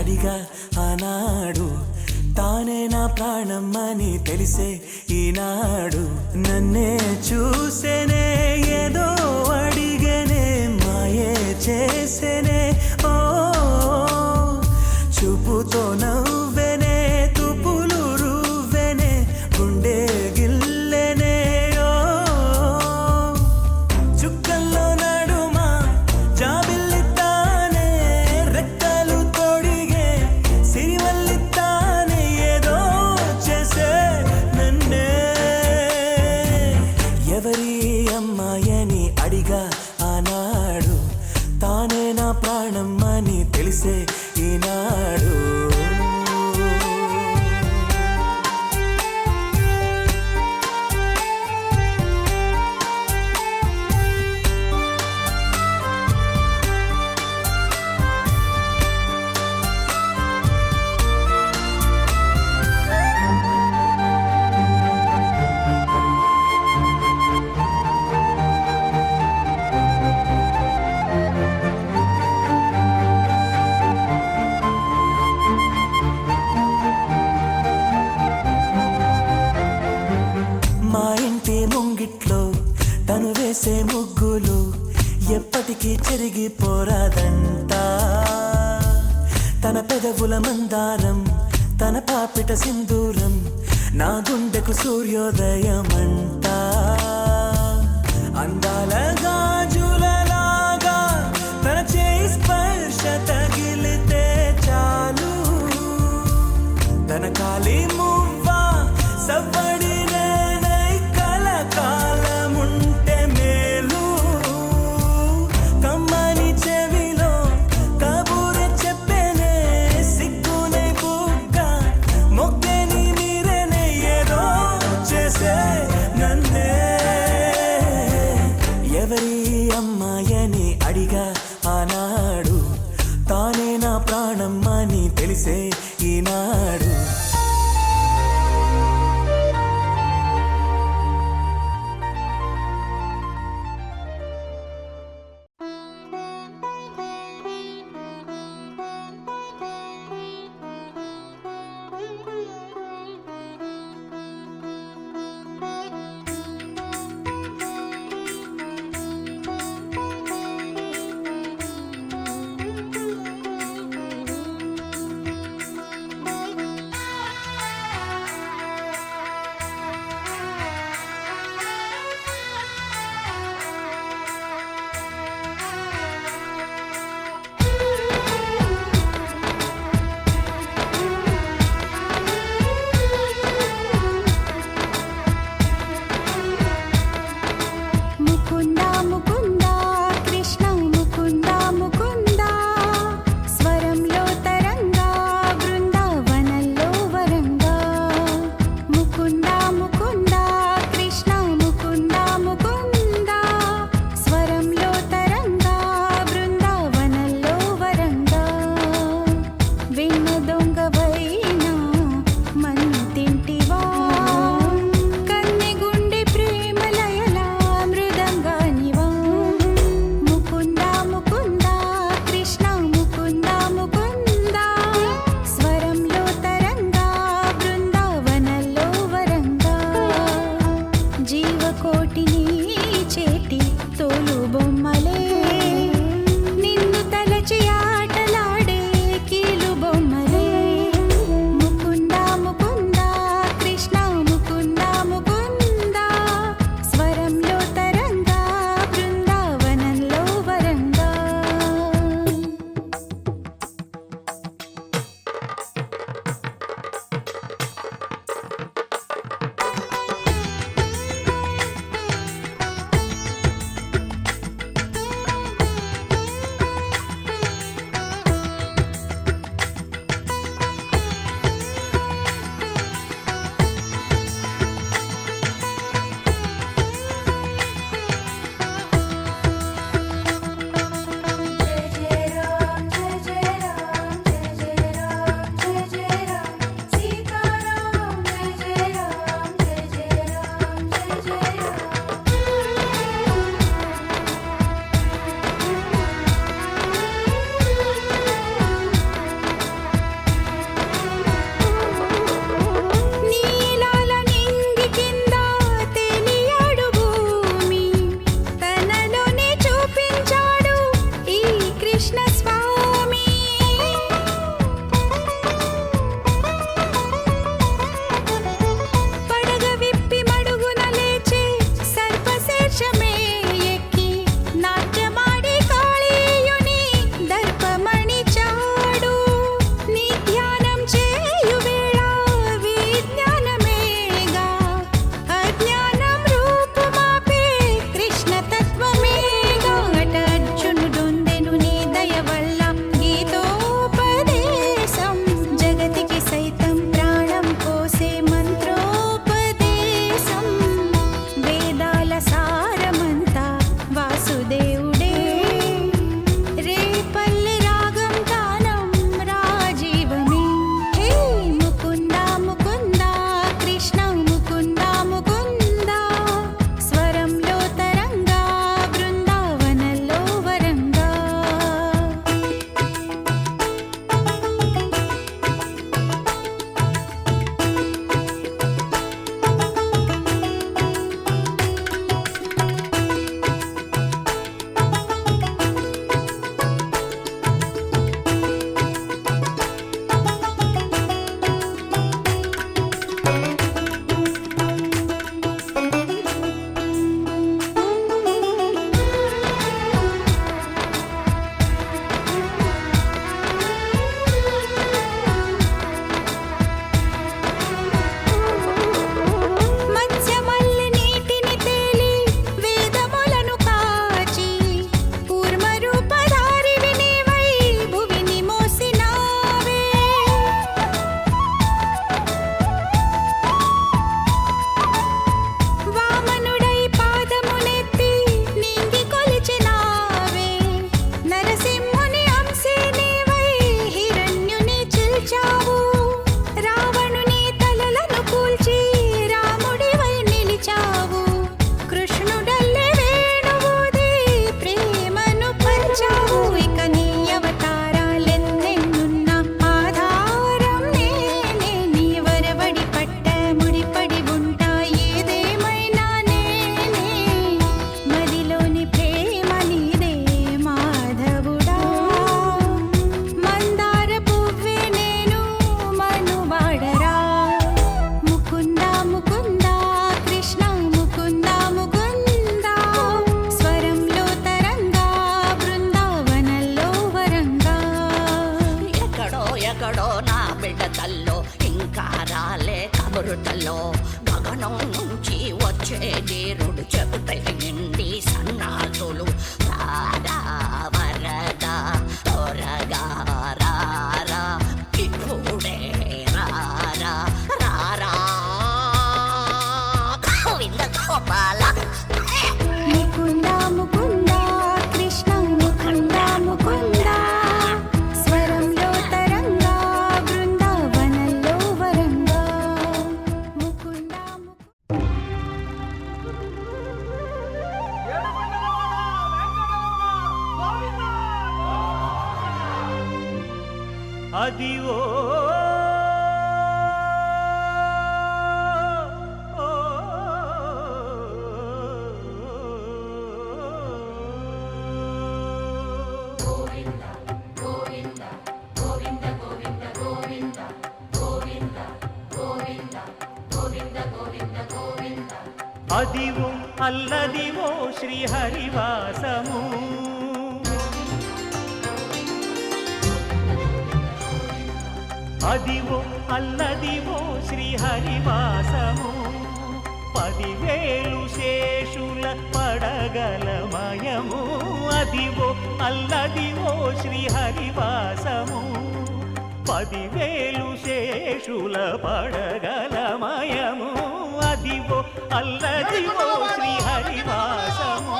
అడిగా ఆనాడు, తానే నా ప్రాణమని తెలిసే ఈనాడు. నన్నే చూసేనే ఏదో అడిగనే, మాయే చేసేనే ఓ చూపుతో నవ్వెనే, తుపులు రువ్వెనే, గుండె గిల్లెనే ఓ చుక్కల్లో నడుమా జాబిల్లితానే, రెక్కలు తొడిగే సిరివల్లితానే, ఏదో చేసే నన్నే. ఎవరి అమ్మాయని అడిగా ఆనాడు, తానే నా ప్రాణం అని తెలిసే ఈనాడు. మా ఇంటి ముంగిట్లో తను వేసే ముగ్గులు ఎప్పటికీ చెరిగిపోరాదంట. తన పెదవుల మందారం, తన పాపిట సింధూరం, నా గుండెకు సూర్యోదయమంట. అందాల గాజులలాగా తన చేయి స్పర్శ తగిలితే చాలు, తన కాలి మువ్వ సవ్వడి కాలముంటే మేలు. కమ్మని చెవిలో కబూరే చెప్పేనే, సిగ్గునే బుగ్గ మొగ్గని మీరేనే, ఏదో చేసే నన్నే. ఎవరి అమ్మాయని అడిగా ఆనాడు, తానే నా ప్రాణం అని తెలిసే ఈనాడు. ఎక్కడో నా బిడ్డతల్లో ఇంకా రాలే కబురుతల్లో గగనం నుంచి వచ్చే నీరుడు చెబుతే నిండి సన్నాసులు రారా వరదా త్వరగా రారా ఇప్పుడే రారా రారా గోవింద గోపాల ముకుంద ముకుంద కృష్ణ ముకుంద ముకుంద స్వరంలో తరంగా బృందావనంలో వరంగా ముకుంద అదివో అదివో అల్లదివో శ్రీహరివాసము అదివో అల్లదివో శ్రీహరివాసము 10,000 శేషుల పడగలమయము అదివో అల్లదివో శ్రీహరివాసము 10,000 శేషుల పడగలమయము అదివో అల్లదివో శ్రీహరివాసము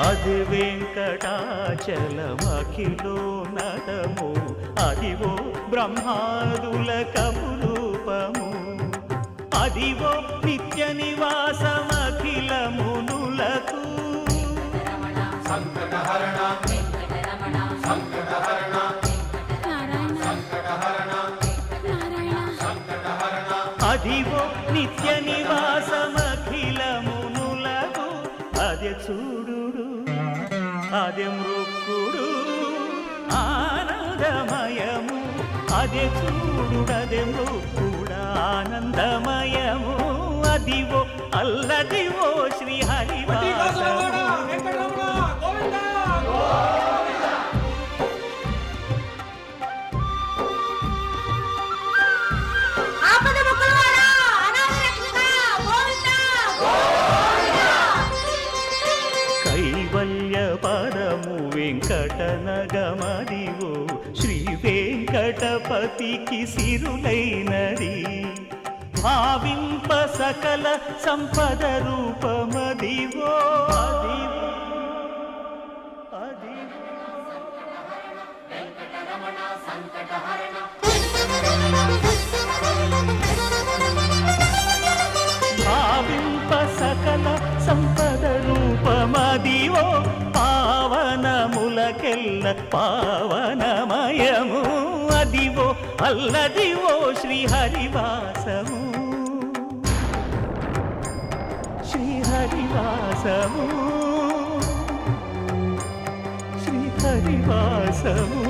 అది వెంకటాచలమఖిలో నటము అదివో బ్రహ్మాదుల కపురూపము అదివో నిత్య నివాసమఖిల మునులకు సంకటహరణ సంకటహరణ సంకటహరణ అదివో నిత్య నివాసమఖిల మునులకు అదే చూడు అదే మృక్కుడు ఆనందమయము అదే చూడుడదే మృక్కుడ ఆనందమయము అదివో అల్లదివో శ్రీహరివాసము కైవల్య పరము వెంకటనగమదివో శ్రీ వెంకటపతికి సిరులైనది భావింప సకల సంపద రూపమదివో అదివో అదివో భావింప సకల సంపద రూపమదివో పావనములకెల్ల పావనమయము అదివో అల్లదివో శ్రీహరివాసము శ్రీహరివాసము శ్రీహరివాసము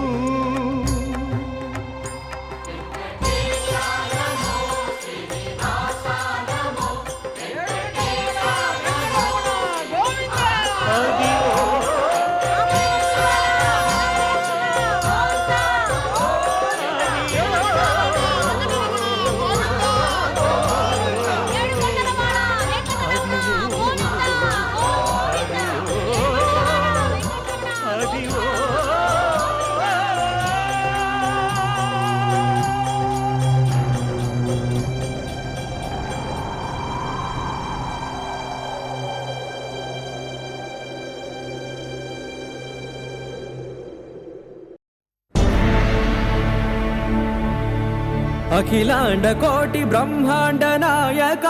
అఖిలాండ కోటి బ్రహ్మాండ నాయక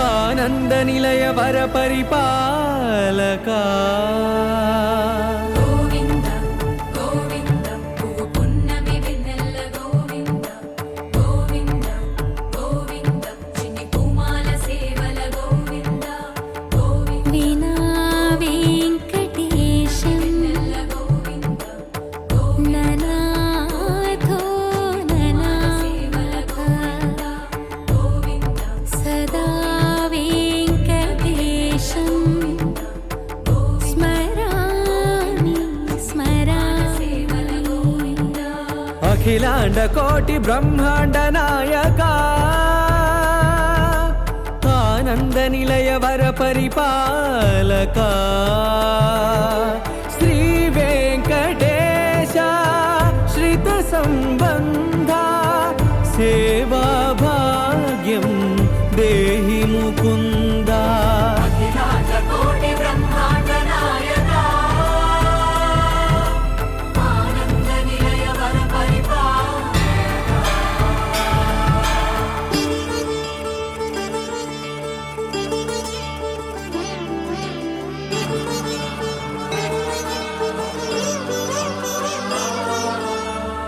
ఆనంద నిలయ వర పరిపాలక గోవింద గోవింద పున్నమి వెన్నెల గోవింద గోవింద గోవింద చిన్ని కుమాల సేవల గోవింద గోవింద వీణా అఖిలాండ కోటి బ్రహ్మాండ నాయక ఆనంద నిలయ వర పరిపాలక శ్రీ వెంకటేశ శ్రిత సంబంధ సేవా భాగ్యం దేహి ముకుంద అఖిలాండ కోటి బ్రహ్మాండ నాయక ఆనంద నిలయ వర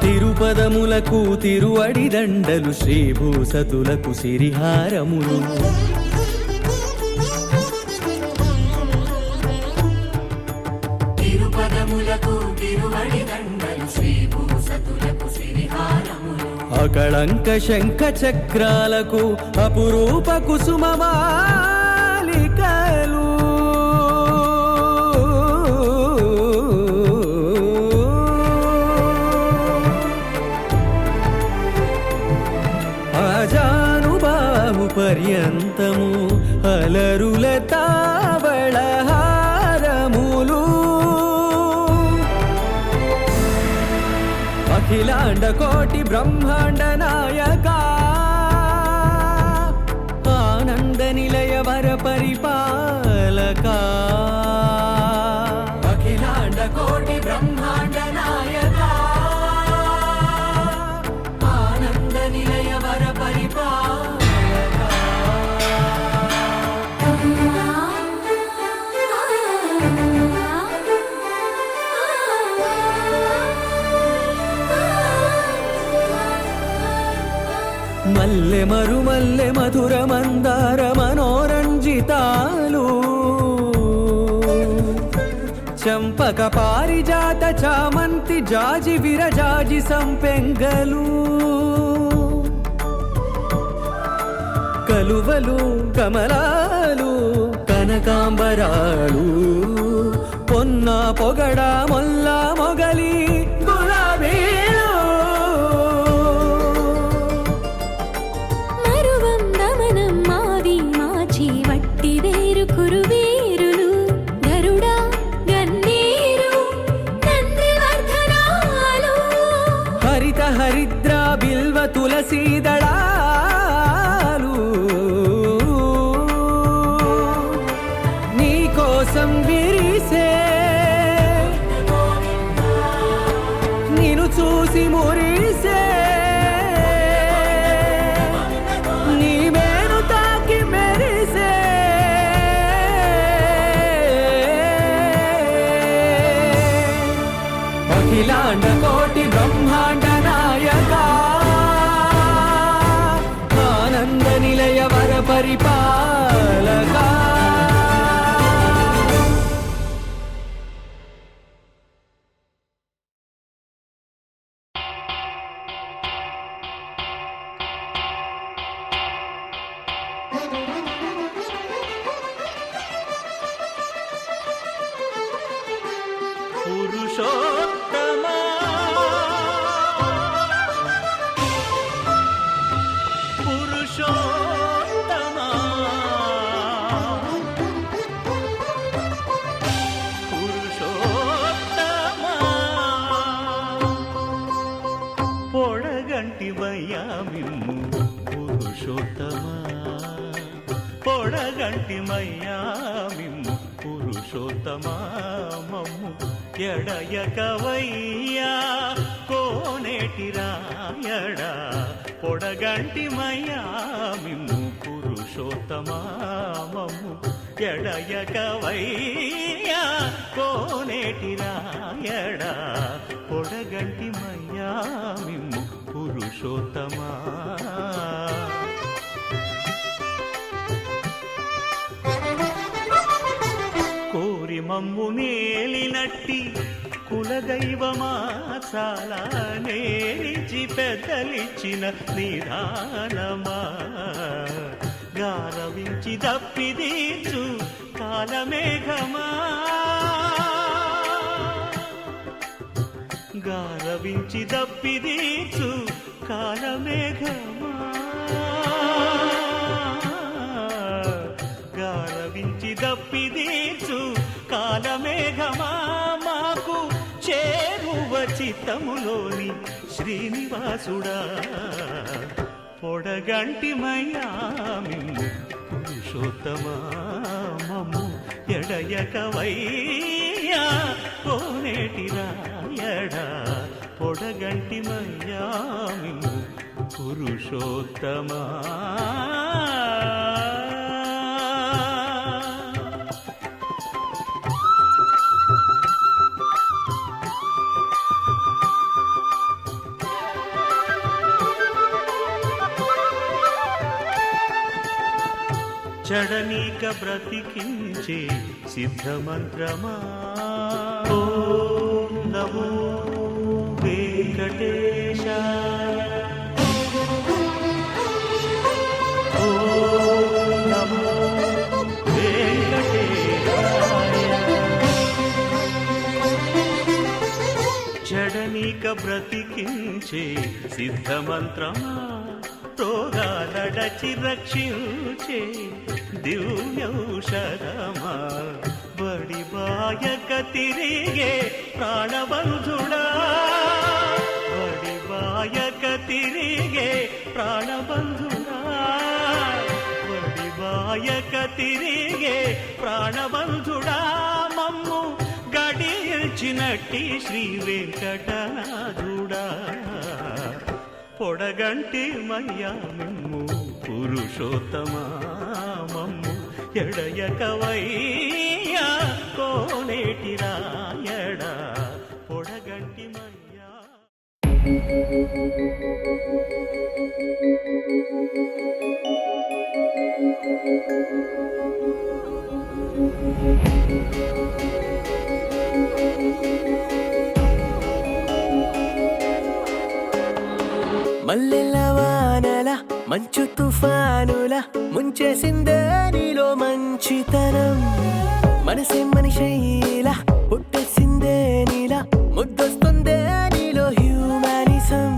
తిరుపదములకు తిరువడి దండలు శ్రీభూసతులకు సిరిహారములు తిరుపదములకు తిరువడి దండలు శ్రీభూసతులకు సిరిహారములు అకళంక శంఖ చక్రాలకు అపురూప కుసుమమాలికలు ఆజానుబాహు పర్యంతము అలరుల తావళహారములు అఖిలాండ కోటి బ్రహ్మాండ నాయక ఆనంద నిలయ వర పరిపాలక అఖిలాండ కోటి బ్రహ్మాండ నాయక ఆనంద నిలయ వర మల్లె మరుమల్లె మధుర మందార మనోరంజితాలు చంపక పారిజాత చామంతి జాజి విరజాజి సంపెంగలు కలువలు కమలాలు కనకాంబరాలు పొన్న పొగడ మొల్ల మొగలి గులాబీలు మరువం దమనం మావి మాచి వట్టి వేరు కురువేరులు గరుడా గన్నేరు నందివర్ధనాలు హరిత హరిద్ర బిల్వ తులసీదళాలు నీ కోసం విరిసే నిన్ను చూసి మురిసే నీ మేను తాకి మెరిసే అఖిలాండ కోటి బ్రహ్మాండ నాయక ఆనంద నిలయ వర పరిపాలక పురుషోత్తమా పురుషోత్తమా పురుషోత్తమా పొడగంటివయ్యా మిమ్ము పురుషోత్తమా పొడగంటిమయ్యా మిమ్ము పురుషోత్తమా మమ్ము ఎడయకవయ్యా కోనేటి రాయడా పొడగంటిమయ్యా మిమ్ము పురుషోత్తమా మమ్ము ఎడయకవయ్యా కోనేటి రాయడా పొడగంటిమయ్యా మిమ్ము పురుషోత్తమా కోరి మమ్ము నేలినట్టి కులదైవమా చాలా నేరించి పెద్దలిచ్చిన నిదానమా గారవించి దప్పిదీర్చు కాలమేఘమా గారవించి దప్పిదీర్చు కాలమేఘమా గారవించి దప్పిదీర్చు కాలమేఘమా మాకు చేరువ చిత్తములోని శ్రీనివాసుడా పొడగంటిమయ్యా మిమ్ము పురుషోత్తమా మమ్ము ఎడయకవయ్యా కోనేటి రాయడా పొడగంటిమయ్యా మిమ్ము పురుషోత్తమా చడనీక బ్రతికించే సిద్ధమంత్రమా ఓం నమో వెంకటేశాయ ఓం నమో వెంకటేశాయ చడనీక బ్రతికించే సిద్ధమంత్రమా రోగాలడచి రక్షించే దివ్యౌషధమా బడి బాయక తిరిగే ప్రాణబంధుడా బడి బాయక తిరిగే ప్రాణబంధుడా బడి బాయక తిరిగే ప్రాణబంధుడా మమ్ము గడిచినట్టి శ్రీ వెంకటనాథుడా పొడగంటి మయ్యా మిమ్ము పురుషోత్తమా మమ్ము ఎడయకవయ్యా కోనేటి రాయడా పొడగంటి మయ్యా మల్లెల వానల మంచు తుఫానుల ముంచేసిందే నీలో మంచితనం మనసే మనిషైలా పుట్టేసిందే నీలా ముద్దొస్తుందే నీలో హ్యూమానిజం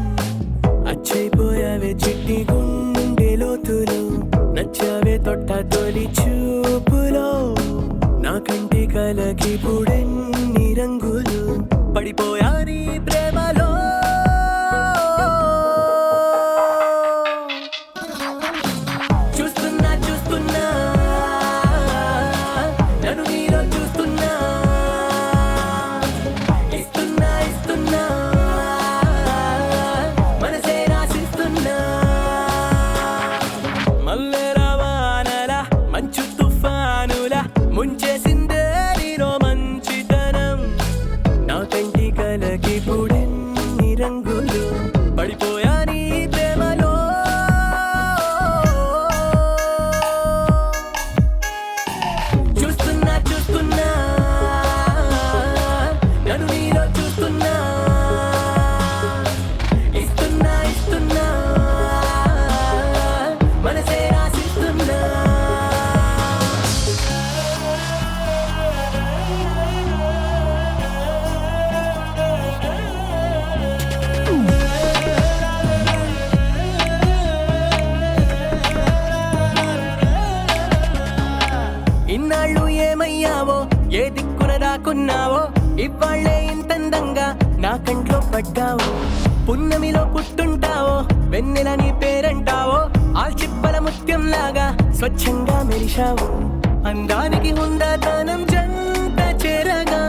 అచ్చైపోయావే చిట్టి గుండె లోతులు నచ్చావే తొట్ట తొలి చూపులో నా కంటి కలకి పుడెన్ని రంగులు పడిపోయా నీ ప్రేమలో ముంచేసిందే నీలో మంచితనం నా కంటి కలకి పుడెన్ని రంగులు పడిపోయా నీ ప్రేమలో చూస్తున్నా చూస్తున్నా నన్ను నీలో చూస్తున్నా ఇస్తున్నా ఇస్తున్నా మనసే రాసిస్తున్నా ఇన్నాళ్ళు ఏమయ్యావో ఏ దిక్కున దాక్కున్నావో ఇవాళ్లే ఇంతందంగా నా కంట్లో పడ్డావు పున్నమిలో పుట్టుంటావో వెన్నెల నీ పేరంటావో ఆల్చిప్పల ముత్యం లాగా స్వచ్ఛంగా మెరిశావు అందానికి హుందాతనం జంట చేరగా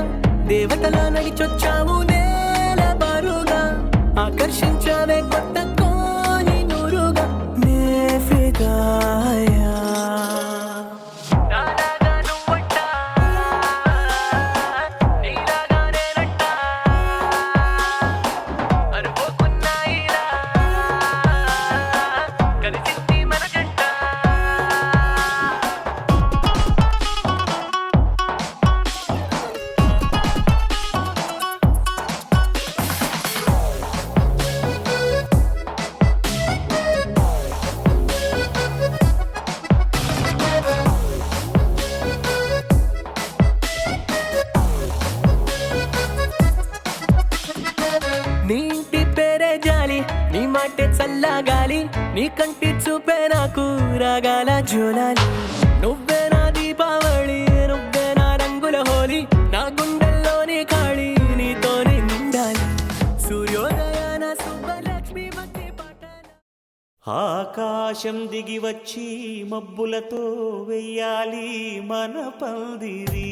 దేవతలా నడిచొచ్చావు నేల బారుగా ఆకర్షించావే కొత్త కోని నూరుగా నే ఫిదాయా మాటే చల్లగాలి నీ కంటి చూపే నాకు రాగాల జోలాలి నువ్వే నా దీపావళి నువ్వే నా రంగుల హోలీ నా గుండెల్లోని ఖాళీ నీతోనే నిండాలి సూర్యోదయాన సుబ్బలక్ష్మి భక్తి పాటల ఆకాశం దిగి వచ్చి మబ్బులతో వెయ్యాలి మన పందిరి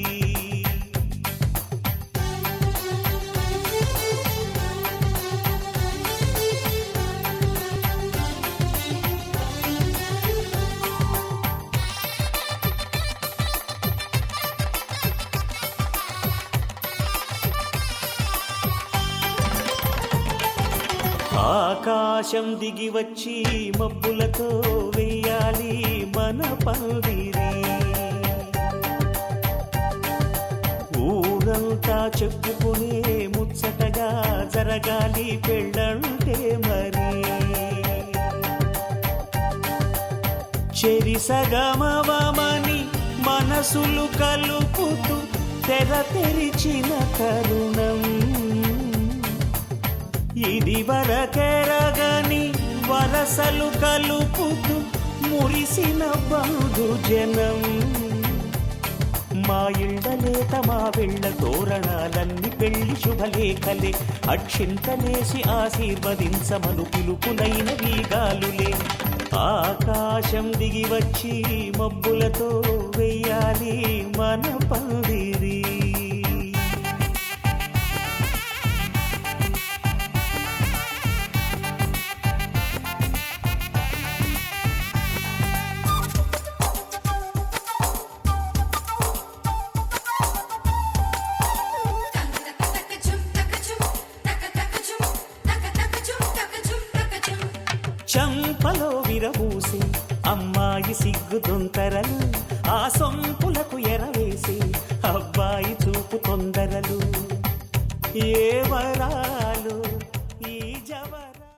ఆకాశం దిగి వచ్చి మబ్బులతో వెయ్యాలి మన పందిరి ఊరంతా చెప్పుకునే ముచ్చటగా జరగాలి పెళ్ళంటే మరి చెరిసగమవమని మనసులు కలుపుతూ తెర తెరిచిన తరుణం ఇది వరకెరగని వరసలు కలుపుతూ మురిసిన బంధు జనం మా ఇళ్ళలేత మా వెళ్ళ తోరణాలన్నీ పెళ్లి శుభలేఖలే అక్షింతలేసి ఆశీర్వదించమను పిలుపులైన వీగాలులే ఆకాశం దిగి వచ్చి మబ్బులతో వెయ్యాలి మన పందిరి చంపలో విరబూసి అమ్మాయి సిగ్గుదొంతరలు ఆ సొంపులకు ఎరవేసి అబ్బాయి చూపు తొందరలు ఏ వరాలు ఈ జవరా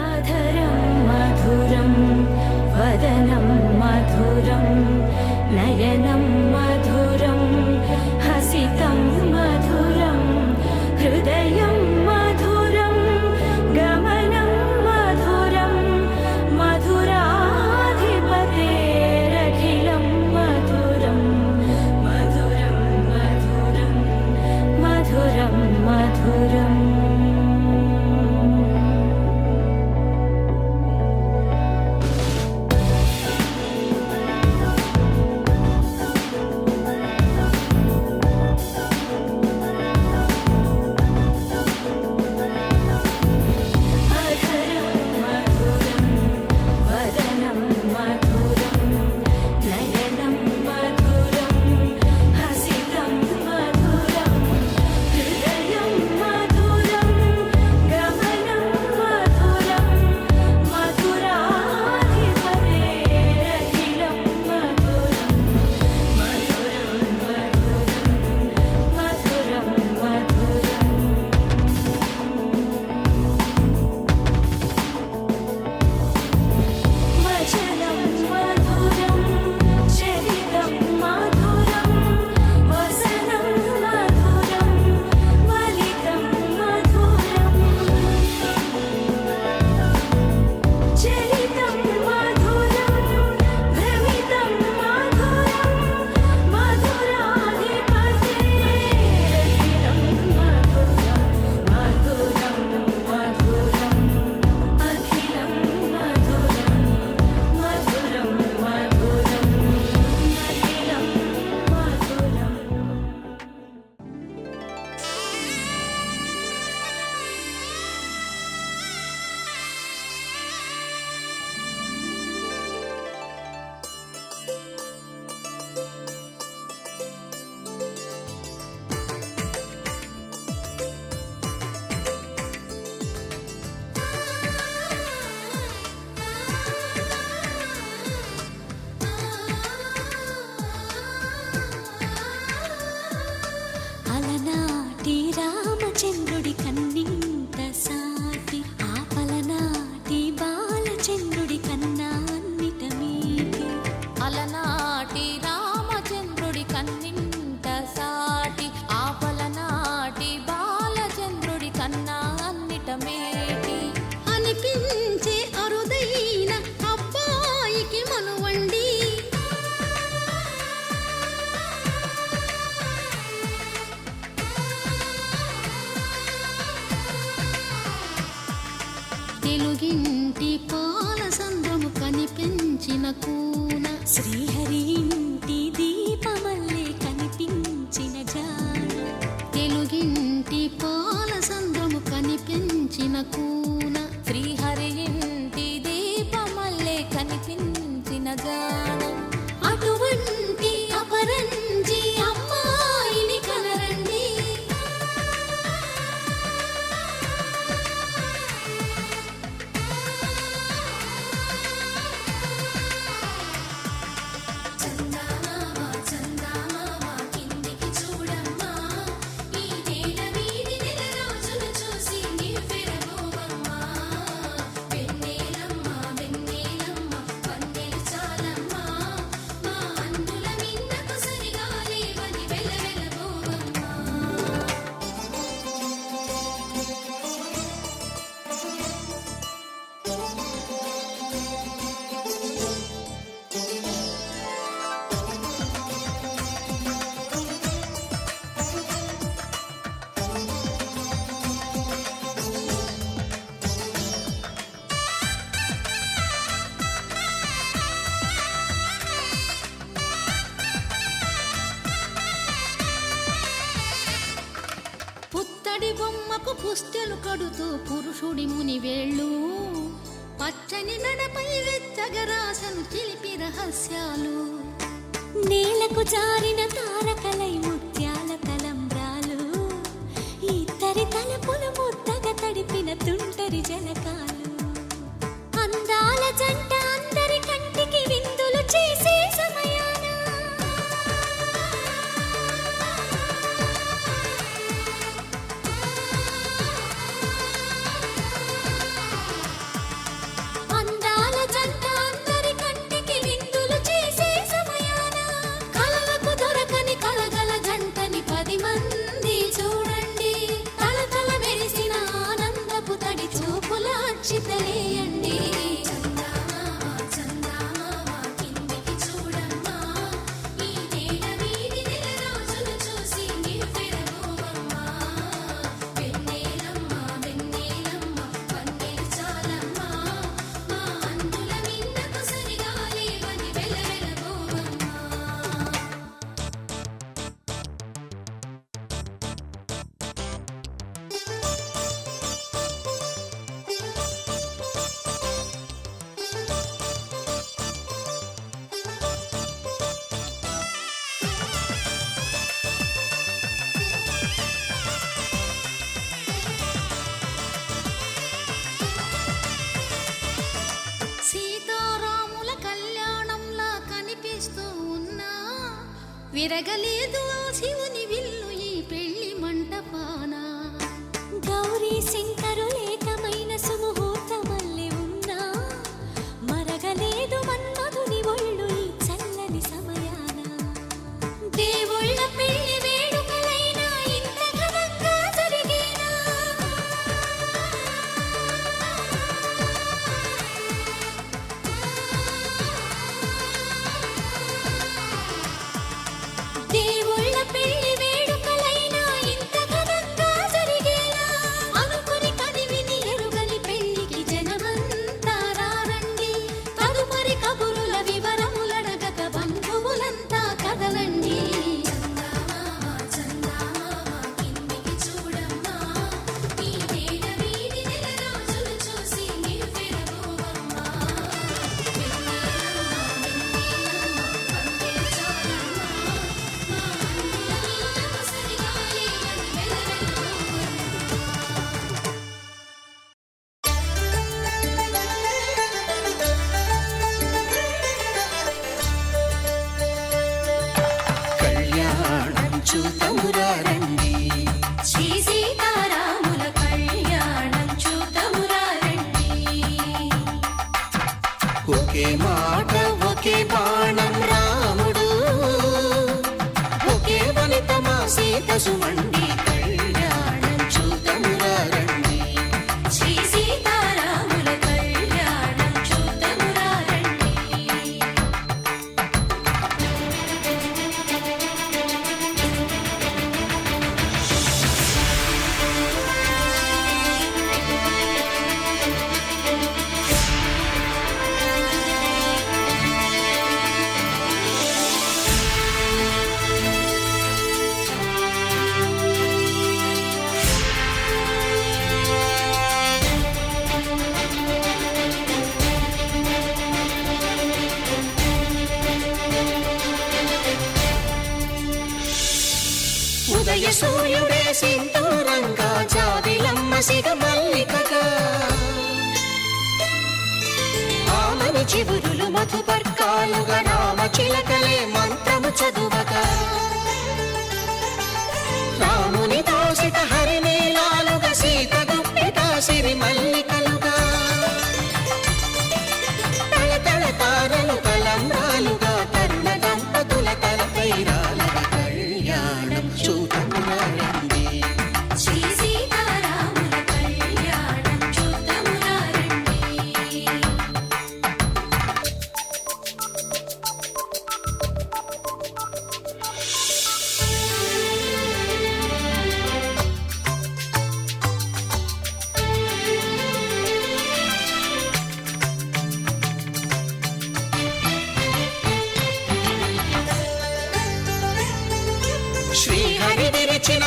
అధరం మధురం వదనం మధురం నయనం మధురం హసితం మధురం హృదయం మధురం గమనం మధురం మధురాధిపతేరఖిలం మధురం మధురం మధురం మధురం మధురం రామచంద్రుడి కన్నింత సాటి ఆపలనాటి బాలచంద్రుడి కన్నా అన్నిట మీటి అలనాటి రామచంద్రుడి కన్నింత సాటి ఆపలనాటి బాలచంద్రుడి కన్నా అన్నిట మేటి అనిపి పుత్తడి బొమ్మకు పుస్తెలు కడుతూ పురుషుడి ముని వేళ్ళు పచ్చని నడపై వెచ్చగరాసను చిలిపి రహస్యాలు నేలకు జారిన తారకలై ముత్యాల తలంబ్రాలు ఇద్దరి తలపులు ముద్దగా తడిపిన తుంటరి జలకాలు అందాల జంట అందరి కంటికి విందులు చేసే సమయాన అందాల జంట అందరి కంటికి విందులు చేసే సమయాన కలలకు దొరకని కలగల జంటని 10 మంది చూడండి తలతల మెరిసిన ఆనందపు తడి చూపుల అచ్చితలేయండి సీతారాముల కళ్యాణంలా కనిపిస్తూ ఉన్నా విరగలేదు ఆ శివుని విల్లు ఈ పెళ్లి మంటపాన గౌరీ శంకరు ఏకమైన సుముహూర్తమల్లె ఉన్నా మరగలేదు మన్మధుని ఒళ్ళు ఈ చల్లని సమయాన దేవుళ్ళ పెళ్లి వేడుకలైనా ఇంత ఘనంగా జరిగేనా దేవుళ్ళ పెళ్లి వేడుకలైనా ఇంత ఘనంగా జరిగేలా అనుకుని కదివిని ఎరుగని పెళ్లికి జనమంతా రారండి తదుపరి కబురుల వివరములడగక బంధువులంతా కదలండి కిందికి చూడమ్మా ఈ నేల వీధి నెల రోజులు చూసి నీవు పెరగోవమ్మా కళ్యాణం చూతమురారండి శ్రీ సీతారాముల కళ్యాణం చూతమురారండి ఒకే మాట ఒకే బాణం రాముడు ఒకే వనిత మా సీత సుమండి కళ్యాణం చూతమురారండి శ్రీ సీతారాముల కళ్యాణం చూతమురారండి ఉదయ సూర్యుడే సింధూరంగా జాబిలమ్మ సిగ మల్లికగా ఆమని చివురులు మధుపర్కాలుగా రామ చిలకలే మంత్రము చదువగా రాముని దోసిట హరినీలాలుగా సీత గుప్పిట సిరి మల్లికలుగా తళతళ తారలు తలంబ్రాలుగా తరుణ దంపతుల తలపై రాలగా కళ్యాణం చూతమురారండి శ్రీ సీతారాముల కళ్యాణం చూతమురారండి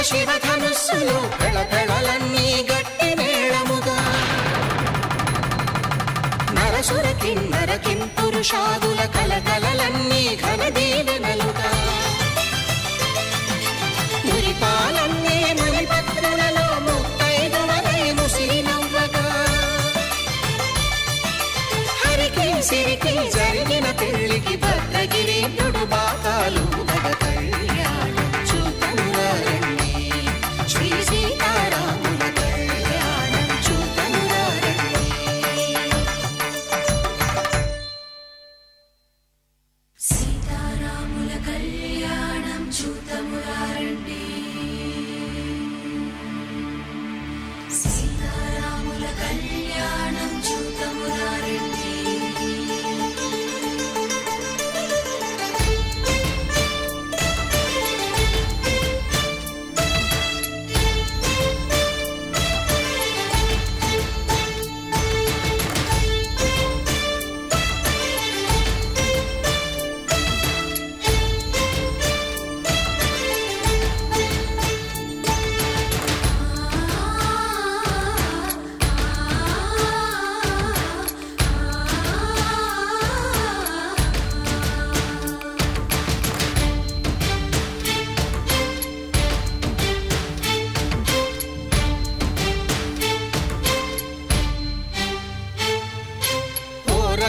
శివధనుస్సులు పెళపెళలన్నీ గట్టి మేళముగా నరసుర కిన్నర కింపురుషాదుల కలకలలన్నీ ఘన దీవెనలుగా మురిపాలన్నీ మణిపత్రులలో ముత్తైదువలై ముసిరి నవ్వగా హరికి సిరికి జరిగిన పెళ్లికి భద్రగిరీంద్రుడు బాకాలు మగ కళ్యాణం చూతమురారండి శ్రీ సీతారాముల కళ్యాణం చూతమురారండి సీతారాముల కళ్యాణం చూతమురారండి సీతారాముల కళ్యాణం చూతమురారండి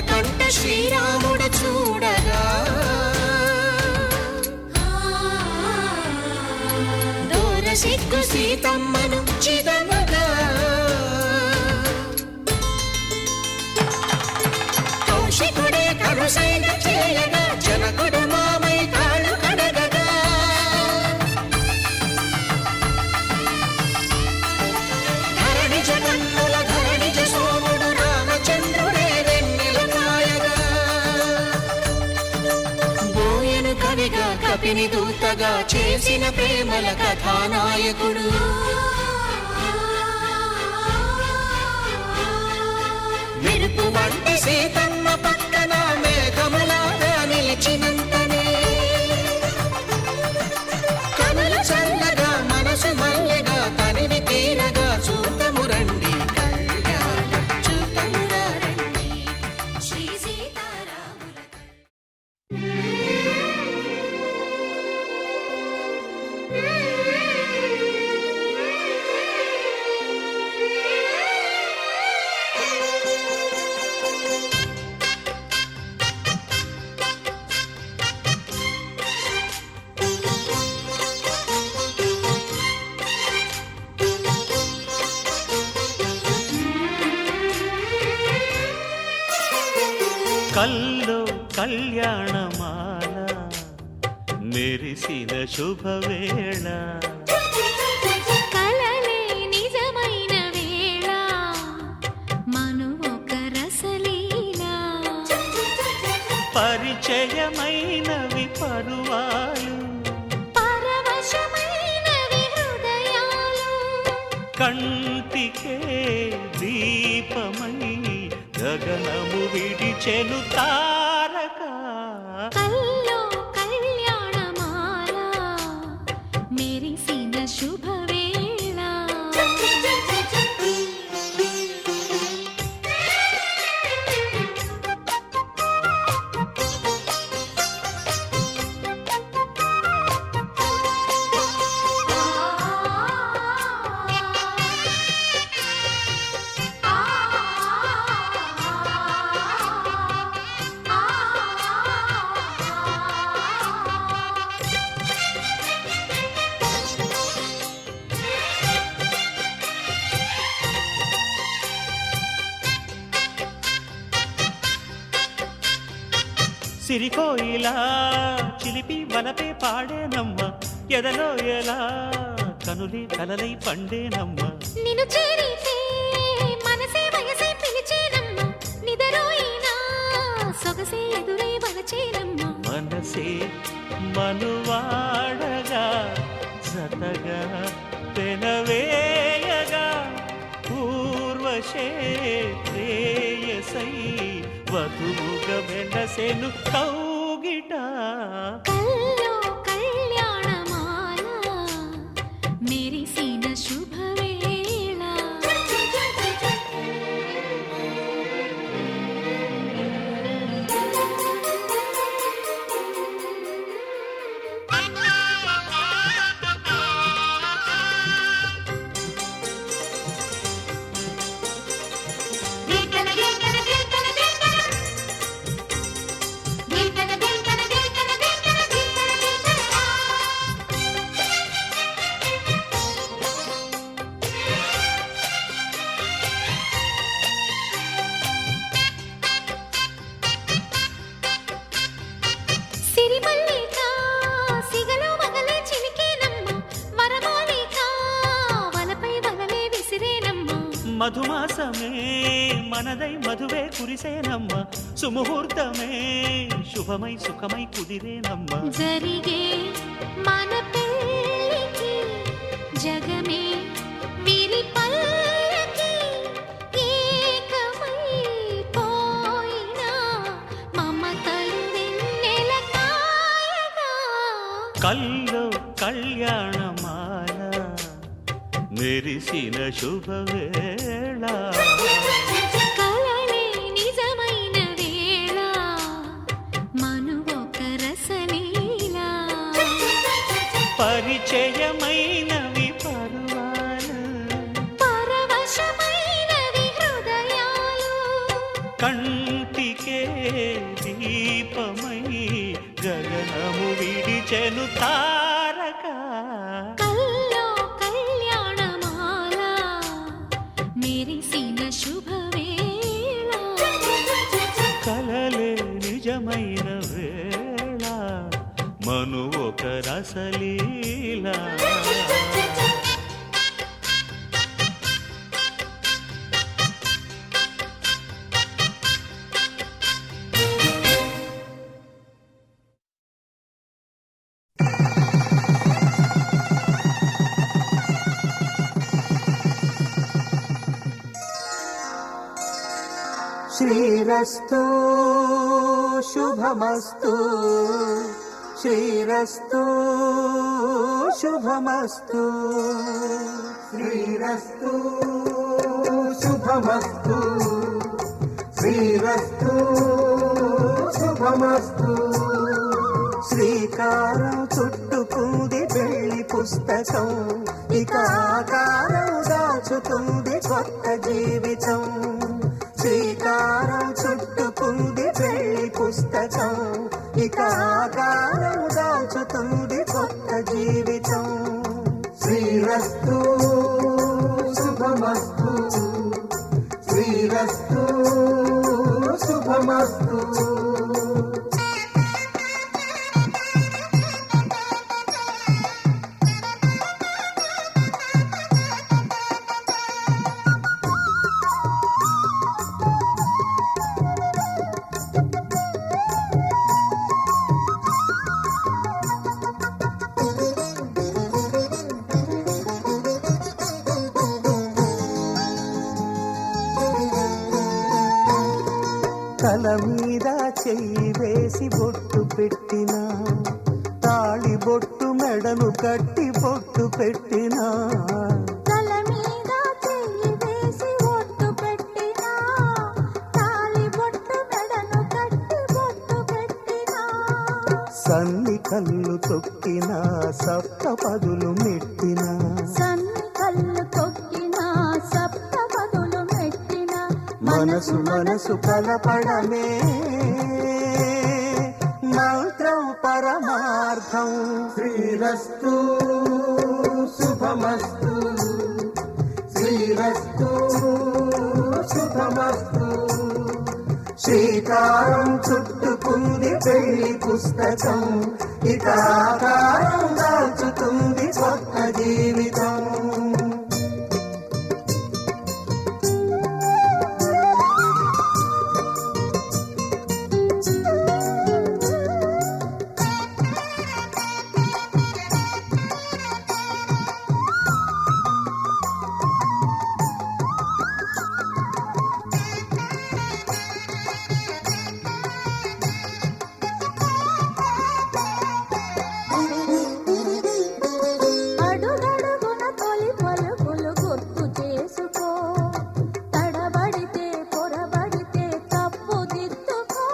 కంట శ్రీరాముడు చూడగా దూర సిగ్గు సీతమ్మను చిదమగా కౌశికుడే కరుసైన చేయగా జనకుడు మామై కాళ్ళు కడగగా ధరణి జగన్నుల ధరణిజ సోముడు రామచంద్రుడే కవిగా కపిని దూతగా చేసిన ప్రేమల కథానాయకుడు మెరుపు వంటి సీతమ్మ పక్కన మేఘములాగా నిలిచినంతనే కనులు చల్లగా మనసు మల్లెగా తనివి తీరగా చూతమురండి కళ్యాణం చూతమురారండి శ్రీ సీతారాముల కల్లో కళ్యాణమాల మెరిసిన శుభవేళ కలలే నిజమైన వేళ మను ఒక రసలీలా పరిచయమైనవి పరువాలు పరవశమైనవి హృదయాలు కంటికే దీపమై గగనము విడిచెను తారక కల్లో కళ్యాణమాల మెరిసిన శుభవేళ సిరికోయిలా చిలిపి వలపే పాడేనమ్మ ఎదలో ఎలా కనులి కలలై పండేనమ్మ నిన్ను చేరితే మనసే వయసే పిలిచేనమ్మ నిదరోయినా సొగసే ఎదురై వలచేనమ్మ మనసే మనువాడగా జతగా పెనవేయగా పూర్వశే ప్రేయసై వధువుగా వెనసెను కౌగిట కల్లో కళ్యాణమాల మధుమాసమే మనదై మధువే కురిసేనమ్మ సుముహూర్తమే శుభమై సుఖమై కుదిరేనమ్మ జరిగే మన పెళ్ళికి జగమే విరిపల్లకి ఏకమై పోయినా మమతలు వెన్నెల కాయగా కల్లో కళ్యాణమాల మెరిసిన శుభవేళ కలలే నిజమైన వేళ మనువొక రసలీలా పరిచయమైనవి పర్వాలు పరవశమైనవి హృదయాలు కంటికే దీపమై గగనము విడిచెను తారక కల్లో కళ్యాణమాల మెరిసిన శుభవేళ కలలే నిజమైన వేళ మను ఒక రసలీలా శ్రీరస్తు శుభమస్తు శ్రీరస్తు శుభమస్తు శ్రీరస్తు శుభమస్తు శ్రీరస్తు శుభమస్తు శ్రీకారం చుట్టుకుంది పెళ్లి పుస్తకం ఇక ఆకారం దాచుతుంది కొత్త జీవితం శ్రీకారం చుట్టుకుంది పెళ్లి పుస్తకం ఇక ఆకారం దాచుతుంది కొత్త జీవితం శ్రీరస్తు శుభమస్తు శ్రీరస్తు శుభమస్తు తల మీద చెయ్యి వేసి బొట్టు పెట్టినా తాళి బొట్టు మెడను కట్టి బొట్టు పెట్టినా తల మీద చెయ్యి వేసి ఒట్టు పెట్టినా తాళి బొట్టు మెడను కట్టి బొట్టు పెట్టినా సన్ని కళ్ళు తొక్కినా సప్త పదులు మెట్టినా సన్ని కళ్ళు తొక్కినా సప్త పదులు మెట్టినా మనసు మనసు కలపడమే మంత్రం పరమార్థం శ్రీరస్తు శుభమస్తు శ్రీరస్తు శుభమస్తు శ్రీకారం చుట్టుకుంది పెళ్లి పుస్తకం ఇక ఆకారం దాచుతుంది కొత్త జీవితం అడుగడుగున తొలి పలుకులు గుర్తు చేసుకో తడబడితే పొరబడితే తప్పు దిద్దుకో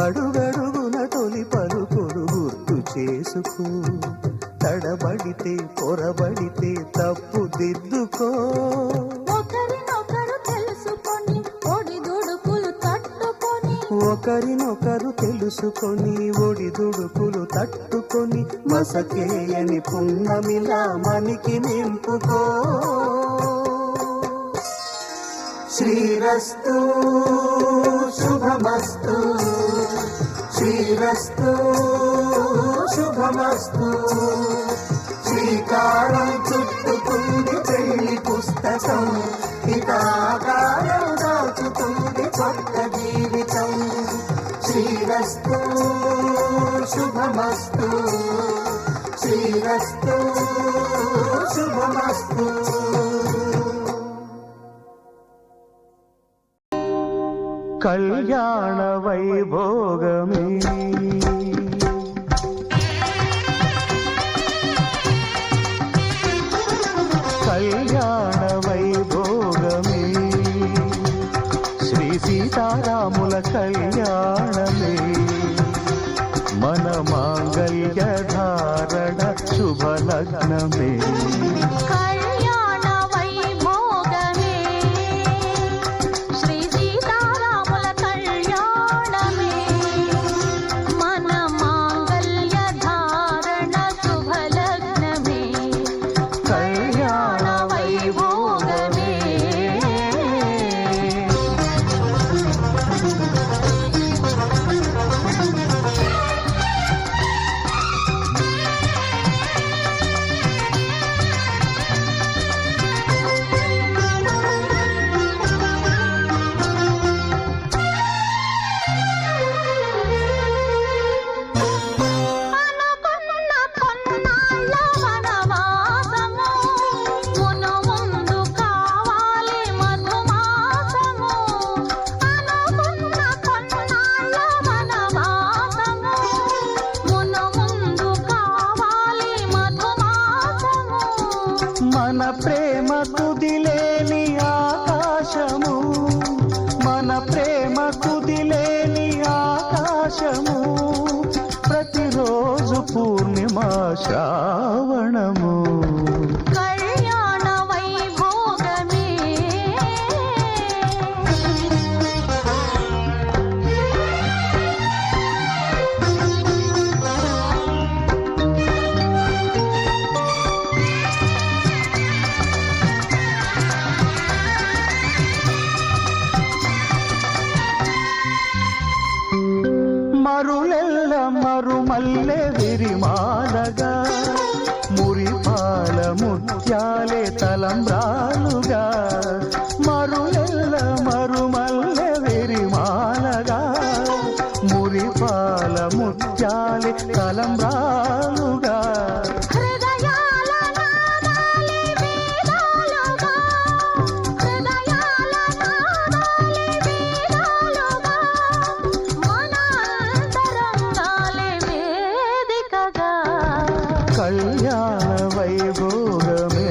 అడుగడుగున తొలి పలుకులు గుర్తు చేసుకో తడబడితే పొరబడితే తప్పు దిద్దుకో ఒకరినొకరు తెలుసుకొని ఒడిదుడుకులు తట్టుకొని ఒకరినొకరు తెలుసుకొని ఒడిదుడుకులు తట్టుకొని మసకేయని పున్నమిలా మనికి నింపుకో శ్రీరస్తు శుభమస్తు శ్రీరస్తు శుభమస్తు శ్రీకారం చుట్టుకుంది పెళ్లి పుస్తకం ఇదాకారం దాచుతుంది కొత్త జీవితం. శ్రీరస్తు శుభమస్తు, శ్రీరస్తు శుభమస్తు. కళ్యాణ వైభోగమే కళ్యాణ వైభోగమే శ్రీ సీతారాముల కళ్యాణమే మన మాంగళ్య ధారణ శుభలగ్నమే. కళ్యాణ వైభోగమే శ్రీ సీతారాముల కళ్యాణమే మన మాంగళ్య ధారణ శుభలగ్నమే. కళ్యాణ వైభోగమే అనుకున్న కొన్నాళ్ళ వనవాసము మును ముందు కావాలి మధుమాసము. అనుకున్న కొన్నాళ్ళ వనవాసము మును ముందు కావాలి మధుమాసము. మన ప్రేమ కుదిలేని ఆకాశము, మన ప్రేమ కుదిలేని ఆకాశము, ప్రతిరోజు పూర్ణిమా శ్రావణము. కళ్యాణ వైభోగమే మరులెల్ల మరుమల్లె విరిమాలగా, మురిపాల ముత్యాలే తలంబ్రాలుగా. మరులెల్ల మరుమల్లె విరిమాలగా, మురిపాల ముత్యాలే తలంబ్రాలుగా. హృదయాల నాదాలే వేదాలుగా, హృదయాల నాదాలే వేదాలుగా, మన అంతరంగాలే వేదికగా. కళ్యాణ వైభోగమే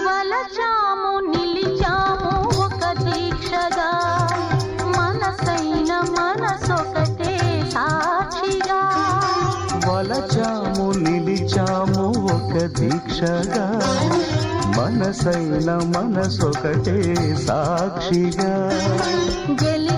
వలచాము నిలిచాము ఒక దీక్షగా, మనసైన మనసొకటే సాక్షిగా. వలచాము నిలిచాము ఒక దీక్షగా, మనసైన మనసొకటే సాక్షిగా. గెలి